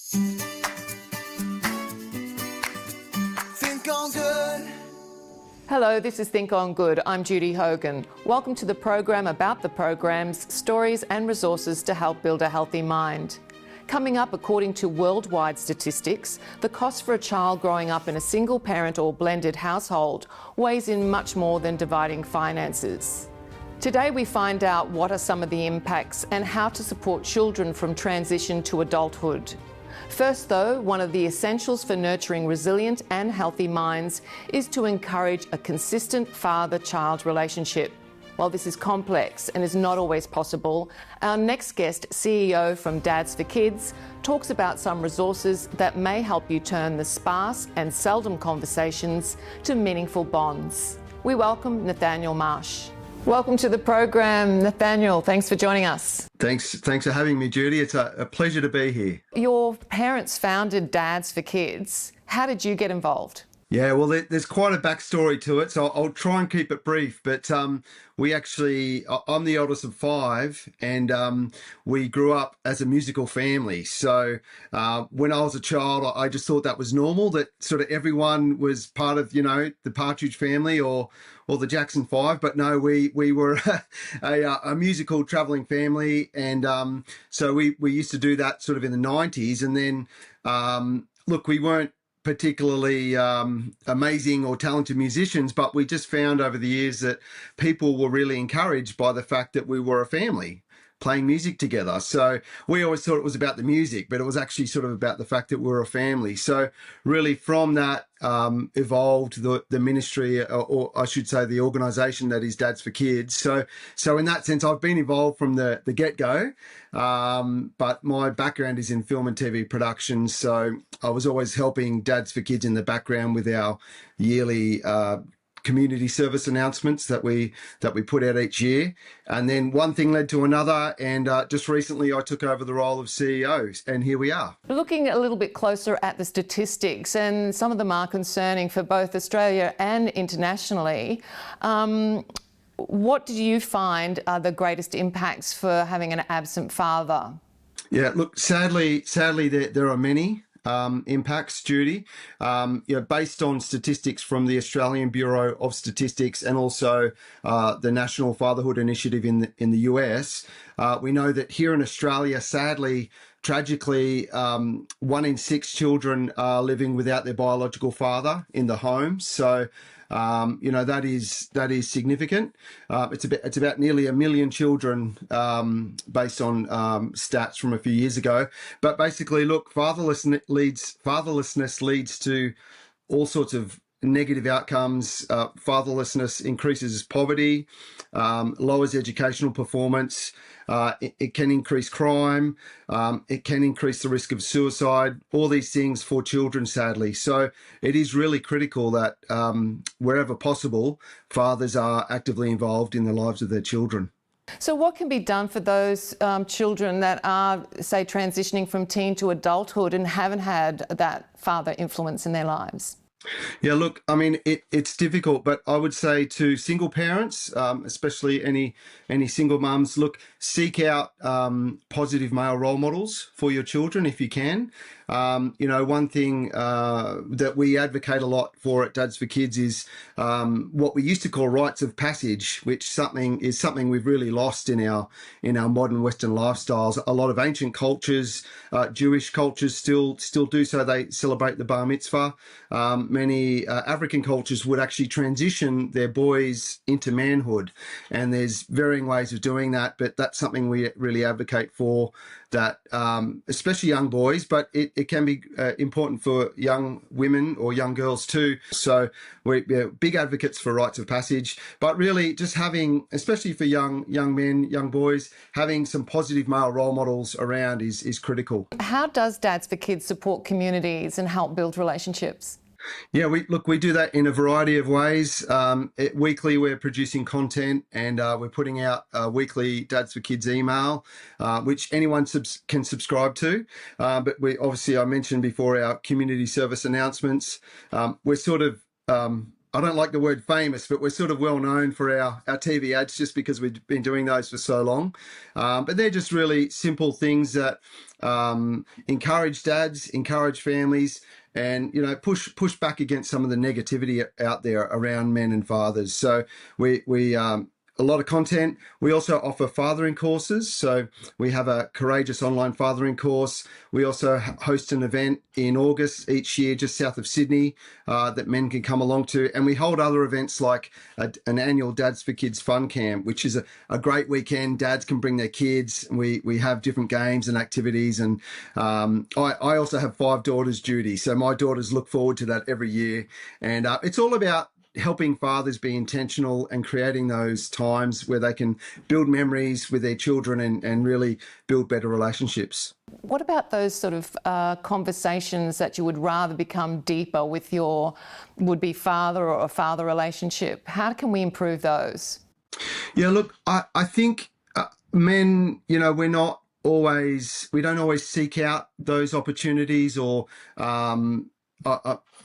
Think on good. Hello, this is Think On Good. I'm Judy Hogan. Welcome to the program about the programs, stories and resources to help build a healthy mind. Coming up, according to worldwide statistics, the cost for a child growing up in a single parent or blended household weighs in much more than dividing finances. Today we find out what are some of the impacts and how to support children from transition to adulthood. First though, one of the essentials for nurturing resilient and healthy minds is to encourage a consistent father-child relationship. While this is complex and is not always possible, our next guest, CEO from Dads for Kids, talks about some resources that may help you turn the sparse and seldom conversations to meaningful bonds. We welcome Nathaniel Marsh. Welcome to the program, Nathaniel. Thanks for joining us. Thanks for having me, Judy. It's a pleasure to be here. Your parents founded Dads for Kids. How did you get involved? Yeah, well, there's quite a backstory to it, so I'll try and keep it brief. But I'm the eldest of five, and we grew up as a musical family. So when I was a child, I just thought that was normal, that sort of everyone was part of, the Partridge Family or the Jackson Five. But no, we were a musical travelling family, and so we used to do that sort of in the 90s. And then, look, we weren't particularly amazing or talented musicians, but we just found over the years that people were really encouraged by the fact that we were a family playing music together. So we always thought it was about the music, but it was actually sort of about the fact that we're a family. So really from that evolved the ministry, or I should say the organisation that is Dads for Kids. So in that sense, I've been involved from the get-go, but my background is in film and TV production. So I was always helping Dads for Kids in the background with our yearly community service announcements that we put out each year. And then one thing led to another, and just recently I took over the role of CEO, and here we are. Looking a little bit closer at the statistics, and some of them are concerning for both Australia and internationally. What do you find are the greatest impacts for having an absent father? Yeah, look, sadly there are many impacts, Judy. Based on statistics from the Australian Bureau of Statistics and also the National Fatherhood Initiative in the US, we know that here in Australia, sadly, tragically, 1 in 6 children are living without their biological father in the home. So, that is significant. It's about nearly 1 million children, based on stats from a few years ago. But basically, look, fatherlessness leads to all sorts of negative outcomes. Fatherlessness increases poverty, lowers educational performance. It can increase crime. It can increase the risk of suicide. All these things for children, sadly. So it is really critical that wherever possible, fathers are actively involved in the lives of their children. So what can be done for those children that are, say, transitioning from teen to adulthood and haven't had that father influence in their lives? Yeah, look, I mean, it's difficult, but I would say to single parents, especially any single mums, look, seek out positive male role models for your children if you can. One thing that we advocate a lot for at Dads for Kids is what we used to call rites of passage, which is something we've really lost in our modern Western lifestyles. A lot of ancient cultures, Jewish cultures still do so. They celebrate the bar mitzvah. Many African cultures would actually transition their boys into manhood, and there's varying ways of doing that, but that's something we really advocate for, that especially young boys, but it can be important for young women or young girls too. So we're big advocates for rites of passage, but really just having, especially for young men, young boys, having some positive male role models around is critical. How does Dads for Kids support communities and help build relationships? Yeah, we do that in a variety of ways. Weekly, we're producing content, and we're putting out a weekly Dads for Kids email, which anyone can subscribe to. But I mentioned before our community service announcements. We're sort of I don't like the word famous, but we're sort of well known for our TV ads just because we've been doing those for so long. But they're just really simple things that encourage dads, encourage families, and push back against some of the negativity out there around men and fathers. So we a lot of content. We also offer fathering courses. So we have a Courageous online fathering course. We also host an event in August each year just south of Sydney that men can come along to. And we hold other events like an annual Dads for Kids fun camp, which is a great weekend. Dads can bring their kids. And we have different games and activities. And I also have 5 daughters, Judy. So my daughters look forward to that every year. And it's all about helping fathers be intentional and creating those times where they can build memories with their children and really build better relationships. What about those sort of conversations that you would rather become deeper with your would-be father or a father relationship? How can we improve those? Yeah, look, I think men, we don't always seek out those opportunities or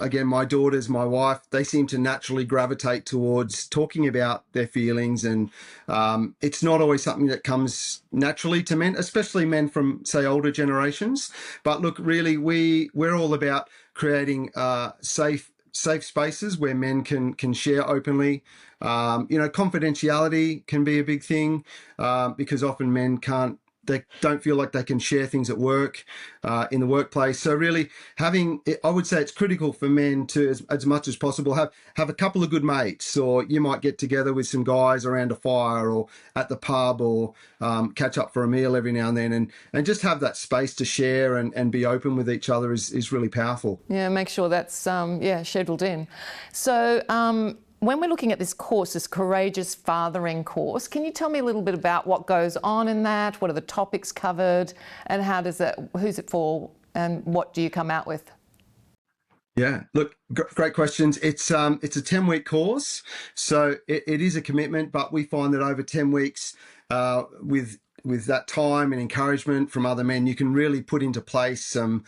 again, my daughters, my wife, they seem to naturally gravitate towards talking about their feelings. And it's not always something that comes naturally to men, especially men from, say, older generations. But look, really, we're all about creating safe spaces where men can share openly. Confidentiality can be a big thing because often men they don't feel like they can share things at work, in the workplace. So really I would say it's critical for men to, as much as possible, have a couple of good mates, or you might get together with some guys around a fire or at the pub or catch up for a meal every now and then and just have that space to share and be open with each other is really powerful. Yeah, make sure that's scheduled in. So when we're looking at this course, this Courageous Fathering course, can you tell me a little bit about what goes on in that? What are the topics covered, and who's it for, and what do you come out with? Yeah, look, great questions. It's a 10-week course, so it is a commitment, but we find that over 10 weeks, with that time and encouragement from other men, you can really put into place some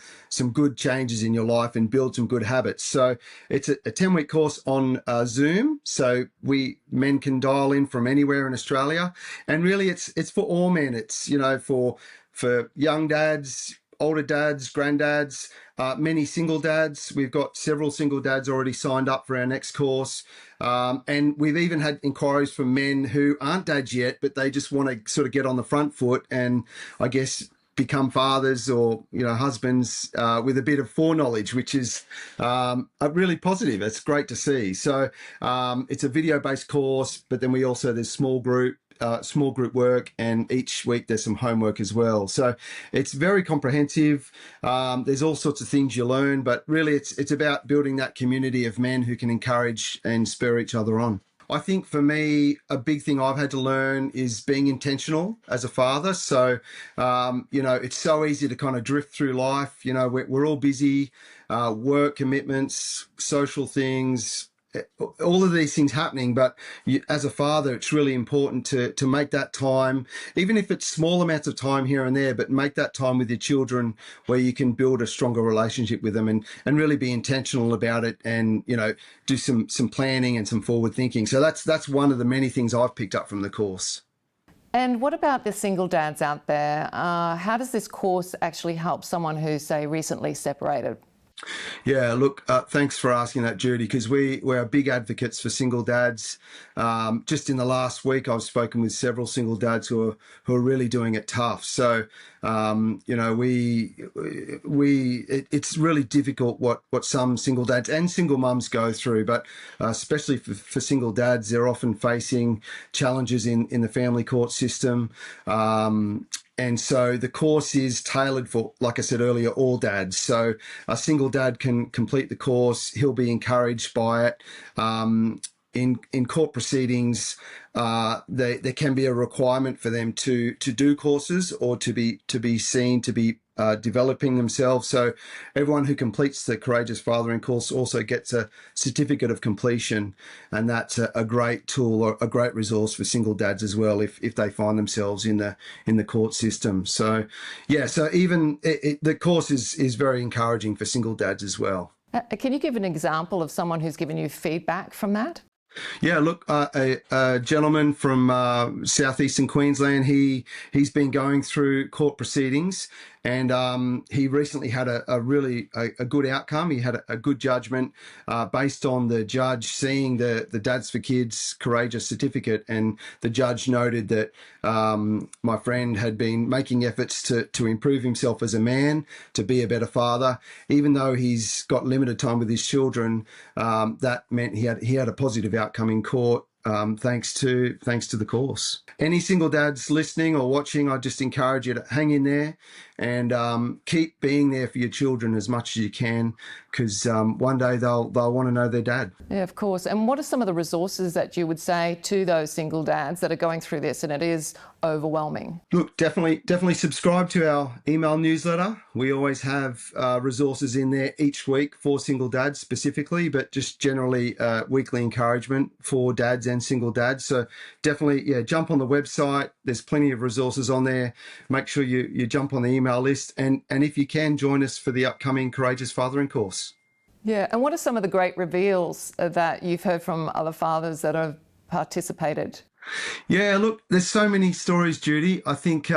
good changes in your life and build some good habits. So it's a 10-week course on Zoom. So men can dial in from anywhere in Australia, and really it's for all men. It's for young dads, older dads, granddads, many single dads. We've got several single dads already signed up for our next course. And we've even had inquiries from men who aren't dads yet, but they just want to sort of get on the front foot and, I guess, become fathers or husbands with a bit of foreknowledge, which is really positive. It's great to see. So it's a video-based course, but then there's small group work, and each week there's some homework as well. So it's very comprehensive. There's all sorts of things you learn, but really it's about building that community of men who can encourage and spur each other on. I think for me, a big thing I've had to learn is being intentional as a father. So, it's so easy to kind of drift through life. We're all busy, work commitments, social things, all of these things happening, but as a father, it's really important to make that time, even if it's small amounts of time here and there, but make that time with your children where you can build a stronger relationship with them and really be intentional about it and, do some planning and some forward thinking. So that's one of the many things I've picked up from the course. And what about the single dads out there? How does this course actually help someone who's, say, recently separated? Yeah, look, thanks for asking that, Judy, because we're big advocates for single dads. Just in the last week, I've spoken with several single dads who are really doing it tough. So, it's really difficult what some single dads and single mums go through, but especially for single dads, they're often facing challenges in the family court system. And so the course is tailored for, like I said earlier, all dads. So a single dad can complete the course. He'll be encouraged by it. In court proceedings, there can be a requirement for them to do courses or to be seen to be developing themselves. So everyone who completes the Courageous Fathering course also gets a certificate of completion, and that's a great tool or a great resource for single dads as well if they find themselves in the court system. So yeah, so even the course is very encouraging for single dads as well. Can you give an example of someone who's given you feedback from that? Yeah, look, a gentleman from southeastern Queensland. He's been going through court proceedings, and he recently had a really a good outcome. He had a good judgment based on the judge seeing the Dads for Kids Courageous certificate, and the judge noted that my friend had been making efforts to improve himself as a man, to be a better father, even though he's got limited time with his children. That meant he had a positive outcome in court, thanks to the course. Any single dads listening or watching, I just encourage you to hang in there and keep being there for your children as much as you can, because one day they'll want to know their dad. Yeah, of course. And what are some of the resources that you would say to those single dads that are going through this and it is overwhelming? Look, definitely subscribe to our email newsletter. We always have resources in there each week for single dads specifically, but just generally weekly encouragement for dads and single dads. So definitely, yeah, jump on the website. There's plenty of resources on there. Make sure you jump on the email list, and if you can, join us for the upcoming Courageous Fathering course. Yeah, and what are some of the great reveals that you've heard from other fathers that have participated? Yeah, look, there's so many stories, Judy. I think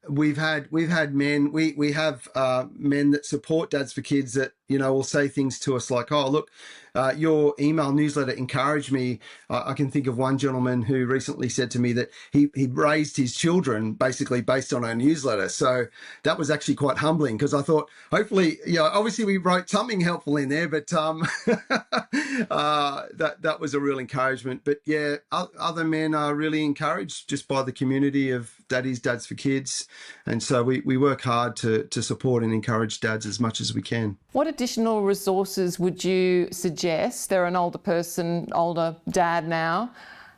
we've had men. We have men that support Dads for Kids that will say things to us like, "Oh, look, your email newsletter encouraged me." I can think of one gentleman who recently said to me that he raised his children basically based on our newsletter. So that was actually quite humbling, because I thought, hopefully, obviously we wrote something helpful in there, but that was a real encouragement. But yeah, other men are really encouraged just by the community of Dads for Kids, and so we work hard to support and encourage dads as much as we can. What additional resources would you suggest? They're an older dad now.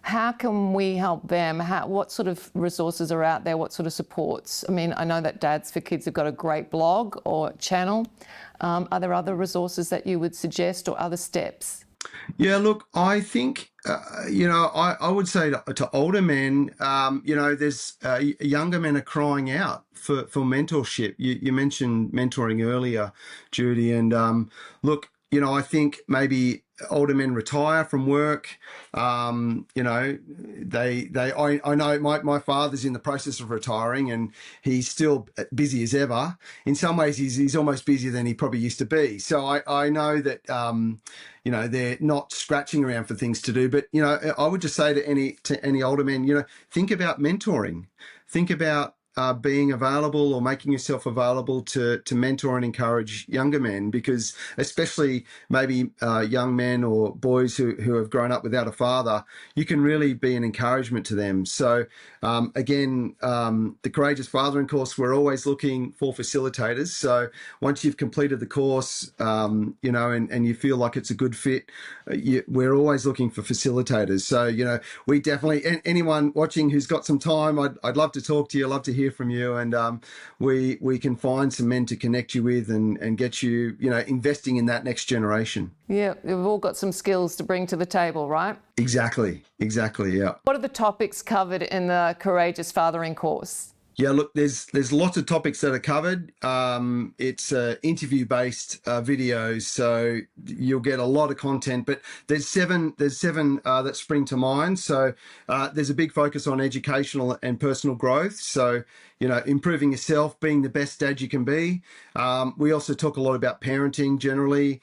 How can we help them? What sort of resources are out there? What sort of supports? I mean, I know that Dads for Kids have got a great blog or channel. Are there other resources that you would suggest or other steps? Yeah, look, I think, I would say to older men, there's younger men are crying out for mentorship. You mentioned mentoring earlier, Judy, and look, I think maybe older men retire from work. I know my father's in the process of retiring, and he's still busy as ever. In some ways, he's almost busier than he probably used to be. So I know that, they're not scratching around for things to do. But, I would just say to any older men, think about mentoring. Think about being available or making yourself available to mentor and encourage younger men, because especially maybe young men or boys who have grown up without a father, you can really be an encouragement to them. So again, the Courageous Fathering course, we're always looking for facilitators. So once you've completed the course, and you feel like it's a good fit, we're always looking for facilitators. So, we definitely, anyone watching who's got some time, I'd love to talk to you, love to hear from you, and we can find some men to connect you with and get you, investing in that next generation. Yeah, we've all got some skills to bring to the table, right? Exactly, yeah. What are the topics covered in the Courageous Fathering course? Yeah, look, there's lots of topics that are covered. It's interview-based videos, so you'll get a lot of content. But there's seven that spring to mind. So there's a big focus on educational and personal growth. So improving yourself, being the best dad you can be. We also talk a lot about parenting generally,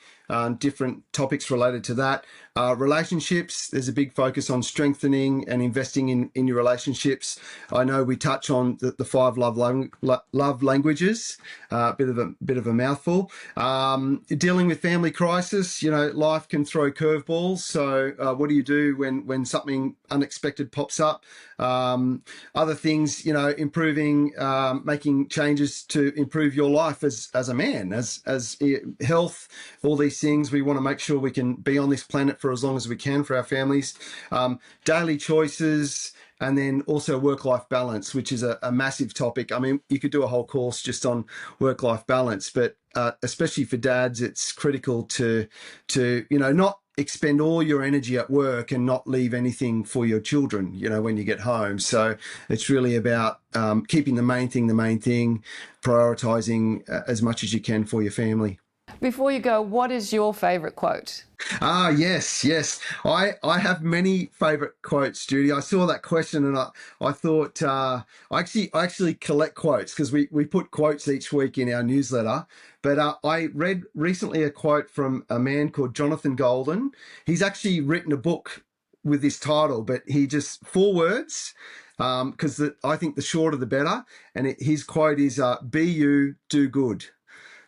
different topics related to that. Relationships, there's a big focus on strengthening and investing in your relationships. I know we touch on the 5 love languages, bit of a mouthful. Dealing with family crisis, life can throw curveballs. So what do you do when something unexpected pops up? Other things, improving, making changes to improve your life as a man, as health, all these things. We want to make sure we can be on this planet for as long as we can for our families. Daily choices, and then also work-life balance, which is a massive topic. I mean, you could do a whole course just on work-life balance, but especially for dads, it's critical to not expend all your energy at work and not leave anything for your children, when you get home. So it's really about keeping the main thing, prioritizing as much as you can for your family. Before you go, what is your favourite quote? Ah, yes. I have many favourite quotes, Judy. I saw that question and I thought I actually collect quotes because we put quotes each week in our newsletter. But I read recently a quote from a man called Jonathan Golden. He's actually written a book with this title, but he just 4 words because I think the shorter the better. And his quote is "Be you, do good."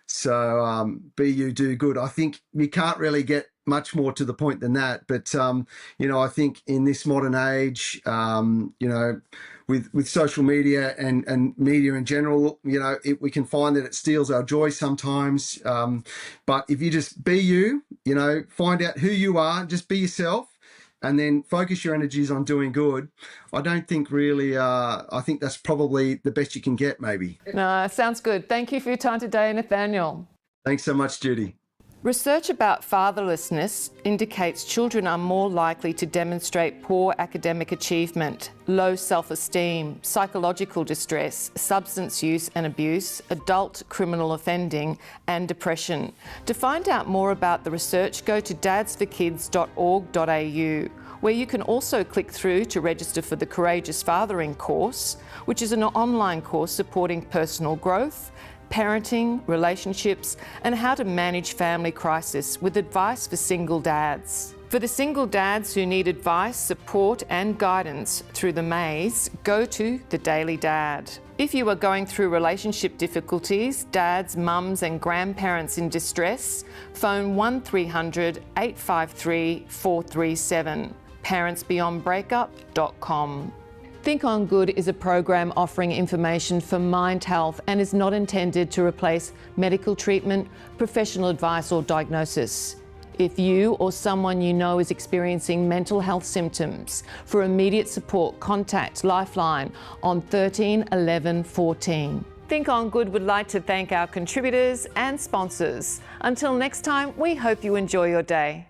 So be you, do good. I think you can't really get much more to the point than that. But I think in this modern age, with social media and media in general, we can find that it steals our joy sometimes. But if you just be you, find out who you are, just be yourself. And then focus your energies on doing good. I don't think really, I think that's probably the best you can get, maybe. No, sounds good. Thank you for your time today, Nathaniel. Thanks so much, Judy. Research about fatherlessness indicates children are more likely to demonstrate poor academic achievement, low self-esteem, psychological distress, substance use and abuse, adult criminal offending, and depression. To find out more about the research, go to dadsforkids.org.au, where you can also click through to register for the Courageous Fathering course, which is an online course supporting personal growth, parenting, relationships, and how to manage family crisis with advice for single dads. For the single dads who need advice, support, and guidance through the maze, go to The Daily Dad. If you are going through relationship difficulties, dads, mums, and grandparents in distress, phone 1300 853 437, parentsbeyondbreakup.com. Think on Good is a program offering information for mind health and is not intended to replace medical treatment, professional advice, or diagnosis. If you or someone you know is experiencing mental health symptoms, for immediate support, contact Lifeline on 13 11 14. Think on Good would like to thank our contributors and sponsors. Until next time, we hope you enjoy your day.